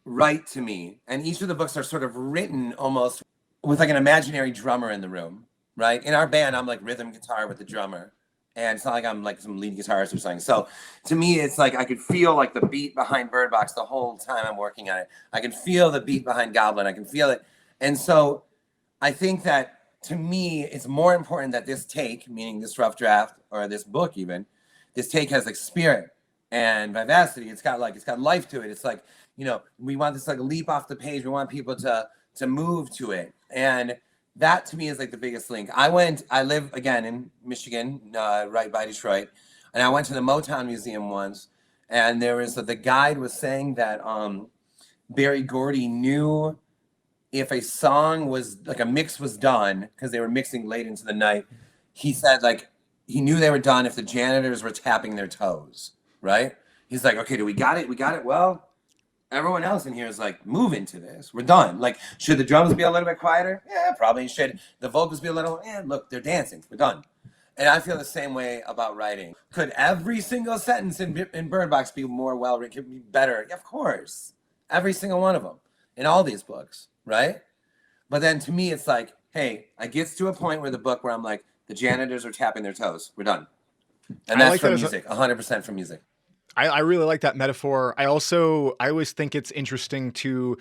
right to me, and each of the books are sort of written almost with like an imaginary drummer in the room, right? In our band, I'm like rhythm guitar with the drummer, and it's not like I'm like some lead guitarist or something. So to me, it's like I could feel like the beat behind Bird Box the whole time I'm working on it. I can feel the beat behind Goblin. I can feel it. And so I think that to me, it's more important that this take, meaning this rough draft or this book even, this take has like spirit and vivacity. It's got life to it. It's like, we want this like leap off the page. We want people to move to it. And that to me is like the biggest link. I live again in Michigan, right by Detroit. And I went to the Motown Museum once, and there was the guide was saying that Berry Gordy knew if a song was like a mix was done, because they were mixing late into the night. He said like he knew they were done if the janitors were tapping their toes, right? He's like, okay, we got it? Well, everyone else in here is like, move into this. We're done. Like, should the drums be a little bit quieter? Yeah, probably should. The vocals be a little, look, they're dancing. We're done. And I feel the same way about writing. Could every single sentence in Bird Box be more well-written? Could be better? Yeah, of course. Every single one of them in all these books, right? But then to me, it's like, hey, I get to a point where the book where I'm like, the janitors are tapping their toes. We're done. And that's from music, 100% from music. I really like that metaphor. I always think it's interesting to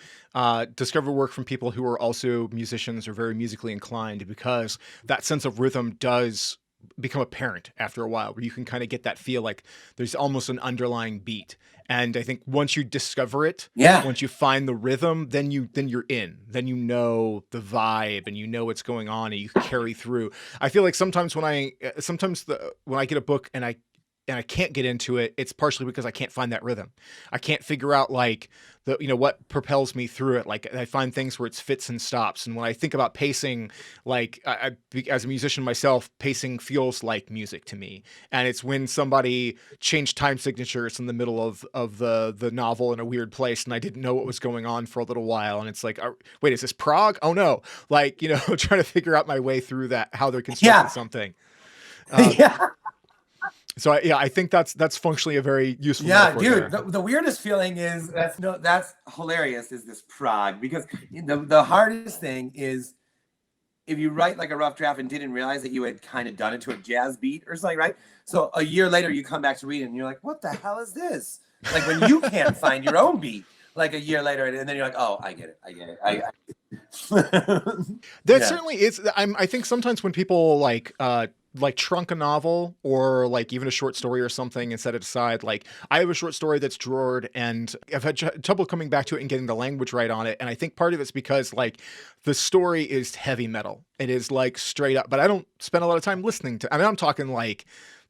discover work from people who are also musicians or very musically inclined, because that sense of rhythm does become apparent after a while, where you can kind of get that feel like there's almost an underlying beat. And I think once you discover it, Yeah. once you find the rhythm, then you're in. Then you know the vibe and you know what's going on and you carry through. I feel like sometimes when I get a book and I can't get into it, it's partially because I can't find that rhythm. I can't figure out like what propels me through it. Like I find things where it's fits and stops. And when I think about pacing, like as a musician myself, pacing feels like music to me. And it's when somebody changed time signatures in the middle of the novel in a weird place, and I didn't know what was going on for a little while. And it's like, wait, is this Prague? Oh no! Like trying to figure out my way through that, how they're constructing something. Yeah. So I think that's functionally a very useful. Yeah, dude. The weirdest feeling is that's hilarious. Is this Prague? Because the hardest thing is if you write like a rough draft and didn't realize that you had kind of done it to a jazz beat or something, right? So a year later you come back to read it and you're like, what the hell is this? Like when you can't find your own beat like a year later, and then you're like, oh, I get it. That certainly is. I think sometimes when people like trunk a novel or like even a short story or something and set it aside, like I have a short story that's drawered and I've had trouble coming back to it and getting the language right on it. And I think part of it's because like the story is heavy metal. It is like straight up, but I don't spend a lot of time listening to, I'm talking like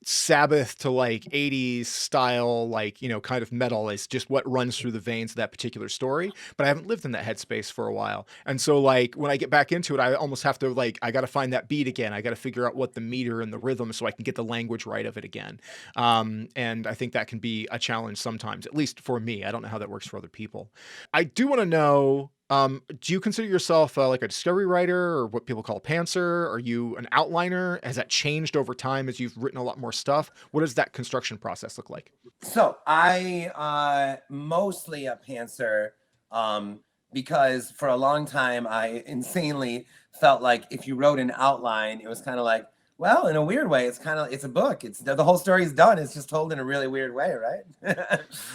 Sabbath to like 80s style, like, kind of metal is just what runs through the veins of that particular story. But I haven't lived in that headspace for a while. And so like when I get back into it, I almost have to I got to find that beat again. I got to figure out what the meter and the rhythm so I can get the language right of it again. And I think that can be a challenge sometimes, at least for me. I don't know how that works for other people. I do want to know, do you consider yourself like a discovery writer or what people call a pantser? Are you an outliner? Has that changed over time as you've written a lot more stuff? What does that construction process look like? So I mostly a pantser because for a long time I insanely felt like if you wrote an outline, it was kind of like, well, in a weird way, it's a book. It's the whole story's done. It's just told in a really weird way, right?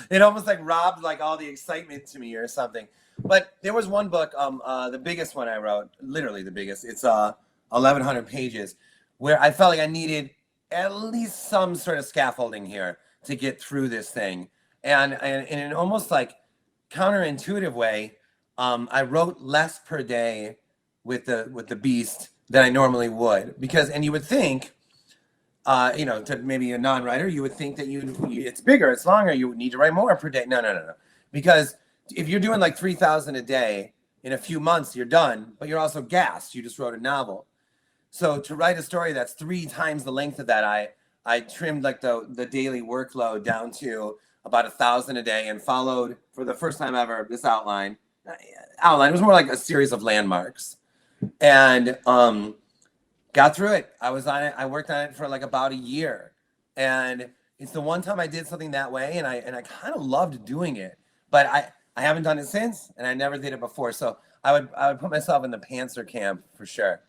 It almost like robbed like all the excitement to me or something. But there was one book, the biggest one I wrote, literally the biggest. It's 1,100 pages, where I felt like I needed at least some sort of scaffolding here to get through this thing. And in an almost like counterintuitive way, I wrote less per day with the beast than I normally would, and you would think, to maybe a non-writer, you would think that it's bigger, it's longer, you would need to write more per day. No. Because if you're doing like 3,000 a day, in a few months you're done, but you're also gassed. You just wrote a novel. So to write a story that's 3 times the length of that, I trimmed like the daily workload down to about 1,000 a day and followed for the first time ever this outline. It was more like a series of landmarks, and got through it. I was on it. I worked on it for like about a year, and it's the one time I did something that way, and I kind of loved doing it, but I haven't done it since, and I never did it before. So I would put myself in the pantser camp for sure.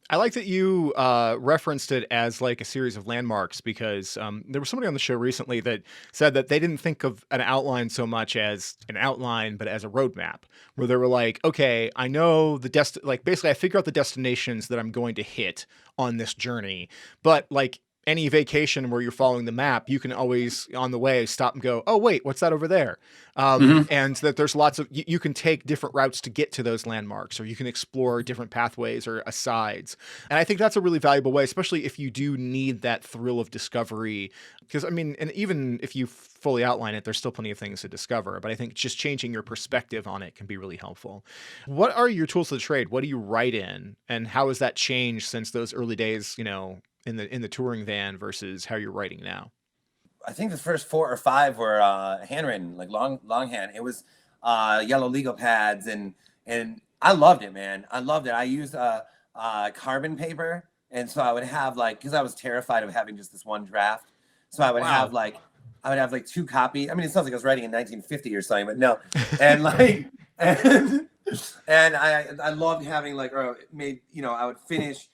I like that you referenced it as like a series of landmarks, because there was somebody on the show recently that said that they didn't think of an outline so much as an outline, but as a roadmap, where they were like, okay, I know basically I figure out the destinations that I'm going to hit on this journey, but like any vacation where you're following the map, you can always on the way stop and go, oh wait, what's that over there? And that there's lots of, you can take different routes to get to those landmarks, or you can explore different pathways or asides. And I think that's a really valuable way, especially if you do need that thrill of discovery. Because I mean, and even if you fully outline it, there's still plenty of things to discover, but I think just changing your perspective on it can be really helpful. What are your tools of the trade? What do you write in, and how has that changed since those early days, in the touring van versus how you're writing now? I think the first 4 or 5 were handwritten, like longhand. It was yellow legal pads, and I loved it, man. I loved it. I used carbon paper, and so I would have because I was terrified of having just this one draft. So I would have 2 copies. I mean, it sounds like I was writing in 1950 or something, but no. And and I loved having I would finish.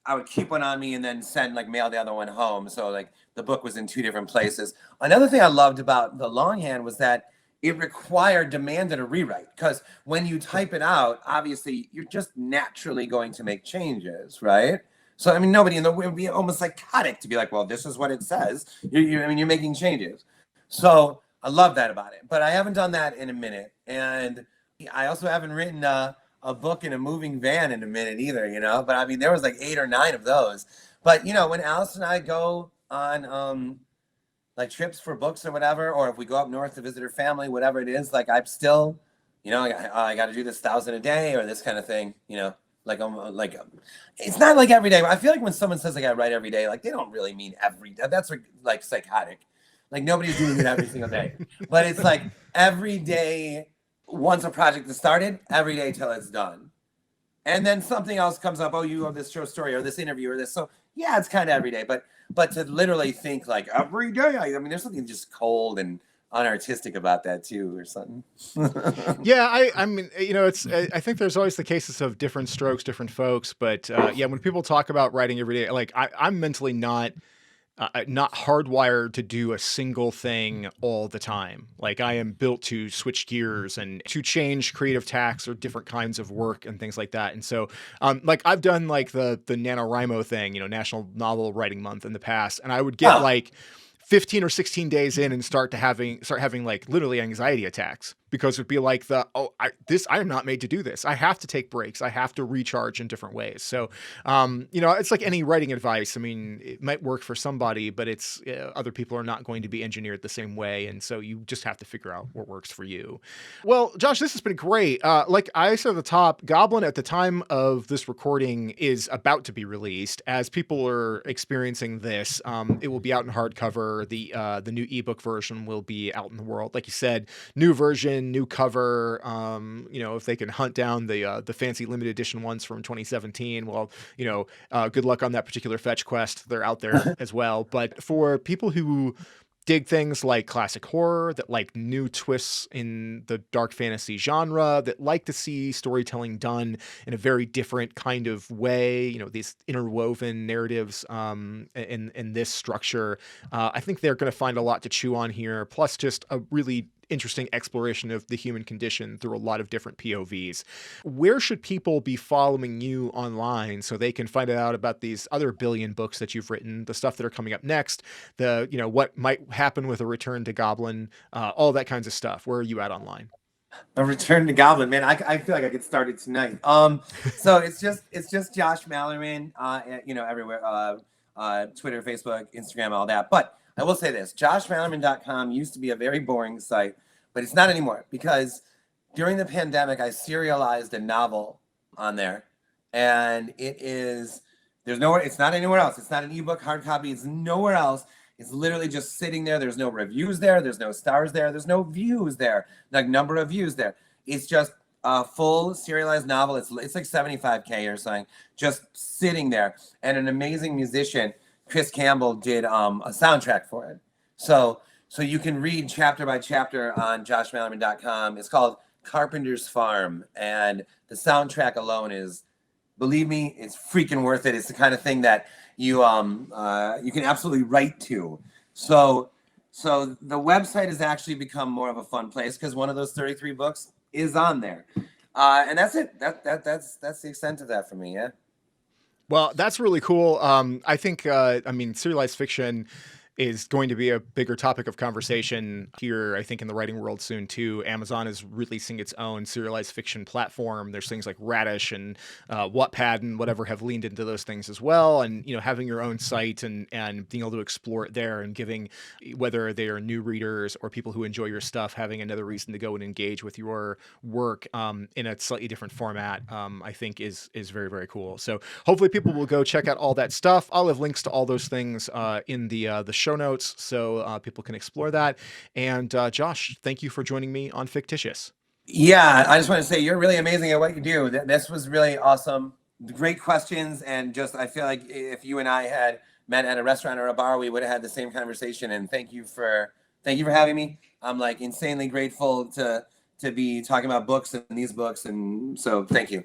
I would keep one on me and then mail the other one home. So like the book was in 2 different places. Another thing I loved about the longhand was that it demanded a rewrite, because when you type it out, obviously you're just naturally going to make changes, right? So I mean, nobody it would be almost psychotic to be like, well, this is what it says. You're making changes. So I love that about it. But I haven't done that in a minute, and I also haven't written a book in a moving van in a minute either, But I mean, there was like 8 or 9 of those. But when Alice and I go on like trips for books or whatever, or if we go up north to visit her family, whatever it is, like I'm still, I got to do this 1,000 a day or this kind of thing, it's not like every day. I feel like when someone says like I write every day, like they don't really mean every day. That's like psychotic. Like nobody's doing it every single day, but it's like every day. Once a project is started, every day till it's done. And then something else comes up. Oh, you have this short story or this interview or this. So yeah, it's kind of every day, but to literally think like every day, I mean, there's something just cold and unartistic about that too, or something. Yeah, I mean, it's. I think there's always the cases of different strokes, different folks. But yeah, when people talk about writing every day, like I'm mentally not hardwired to do a single thing all the time. Like I am built to switch gears and to change creative tacks or different kinds of work and things like that. And so, like I've done like the NaNoWriMo thing, National Novel Writing Month in the past, and I would get like 15 or 16 days in and start having like literally anxiety attacks, because it'd be like I am not made to do this. I have to take breaks. I have to recharge in different ways. So, it's like any writing advice. I mean, it might work for somebody, but it's other people are not going to be engineered the same way. And so you just have to figure out what works for you. Well, Josh, this has been great. Like I said at the top, Goblin at the time of this recording is about to be released. As people are experiencing this, it will be out in hardcover. The new ebook version will be out in the world. Like you said, new version, new cover. If they can hunt down the fancy limited edition ones from 2017, well, good luck on that particular fetch quest. They're out there as well. But for people who dig things like classic horror, that like new twists in the dark fantasy genre, that like to see storytelling done in a very different kind of way, these interwoven narratives in this structure, I think they're going to find a lot to chew on here, plus just a really interesting exploration of the human condition through a lot of different POVs. Where should people be following you online so they can find out about these other billion books that you've written, the stuff that are coming up next, what might happen with a return to Goblin, all that kinds of stuff? Where are you at online? A return to Goblin, man. I feel like I get started tonight. So it's just Josh Malerman, everywhere, Twitter, Facebook, Instagram, all that. But I will say this, joshmalerman.com used to be a very boring site, but it's not anymore, because during the pandemic, I serialized a novel on there, and it's not anywhere else. It's not an ebook, hard copy. It's nowhere else. It's literally just sitting there. There's no reviews there. There's no stars there. There's no views there, like number of views there. It's just a full serialized novel. It's like 75K or something, just sitting there. And an amazing musician, Chris Campbell, did a soundtrack for it. So you can read chapter by chapter on joshmalerman.com. It's called Carpenter's Farm, and the soundtrack alone is, believe me, it's freaking worth it. It's the kind of thing that you can absolutely write to. So the website has actually become more of a fun place, because one of those 33 books is on there, and that's it. That's the extent of that for me. Yeah. Well, that's really cool. I think, serialized fiction is going to be a bigger topic of conversation here, I think, in the writing world soon too. Amazon is releasing its own serialized fiction platform. There's things like Radish and Wattpad and whatever have leaned into those things as well. And, having your own site and being able to explore it there, and giving, whether they are new readers or people who enjoy your stuff, having another reason to go and engage with your work in a slightly different format, I think is very, very cool. So hopefully people will go check out all that stuff. I'll have links to all those things in the show notes, so people can explore that. And Josh, thank you for joining me on Fictitious. Yeah, I just want to say you're really amazing at what you do. This was really awesome. Great questions, and just I feel like if you and I had met at a restaurant or a bar, we would have had the same conversation. And thank you for having me. I'm like insanely grateful to be talking about books and these books, and so thank you.